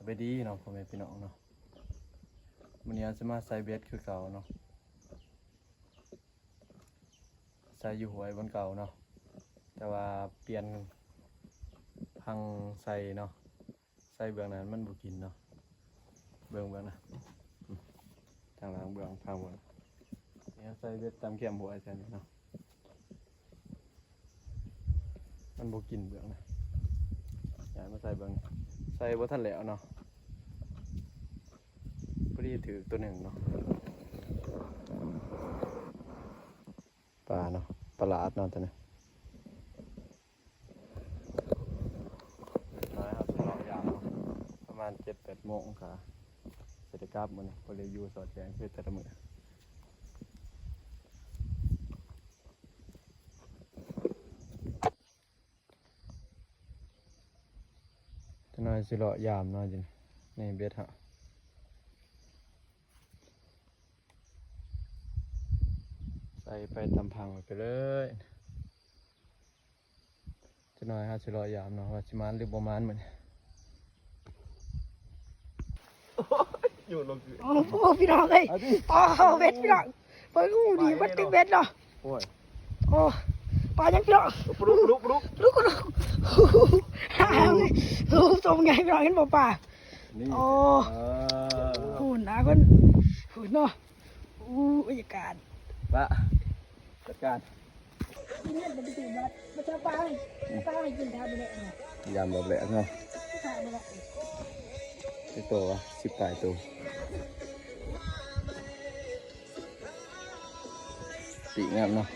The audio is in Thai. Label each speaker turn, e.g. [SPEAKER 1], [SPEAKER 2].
[SPEAKER 1] ไปดีเนาะพ่อแม่พี่น้องเนาะวันนี้จะมาใส่เบสคือเก่าเนาะใส่อยู่หวยบนเก่าเนาะแต่ว่าเปลี่ยนพังใส่เนาะใส่เบื้องนั้นมันบุกินเนาะเบื้องนะทางหลังเบื้องพังหมดเนี่ยใส่เบสตามเข็มหัวใช่ไหมเนาะมันบุกินเบื้องนะอย่ามาใส่เบื้องใส่บ่ทันแล้วเนาะพอดีถือตัวหนึ่งเนาะปลาเนาะปลาดเนาะตัวนี้น้อยครับเรายาวประมาณ7-8 โมงค่ะเสร็จกลับมื้อนี้พอเลยอยู่สอดแจงคือแต่ละมื้อจะน้อยสิเลาะยามเนาะจินี่เบ็ดฮะใส่ไปตามพังไปเลยจะน้อยฮะสิเลาะยามเนาะว่าสิมานหรือบ่มานมื้อนี้อยู่ลงคือ
[SPEAKER 2] โอ้โหพี่น้องเอ้ยโอ้เบ็ดพี่น้องเปิดอู้ดีมันตึงเบ็ดเนาะ
[SPEAKER 1] โอ้ย
[SPEAKER 2] โอ้ปลายังพี่น้อง
[SPEAKER 1] ลุก
[SPEAKER 2] ลูกฮ่าเลยลูกทรงไงพี่น้องเห็นบ่ป่าโอ้หุ่นนะคนหุ่นเนาะอู้บรรยากาศ
[SPEAKER 1] ปะจัดการ
[SPEAKER 2] กินเล่นเป็นตื่นมาไม่ใช่ปลาให้กินทานไปเลยเนาะ
[SPEAKER 1] ยำแบบแหลกเนาะ
[SPEAKER 2] ทานไปเลย
[SPEAKER 1] ไอตัว10 ปลายตัวสีงามเนาะ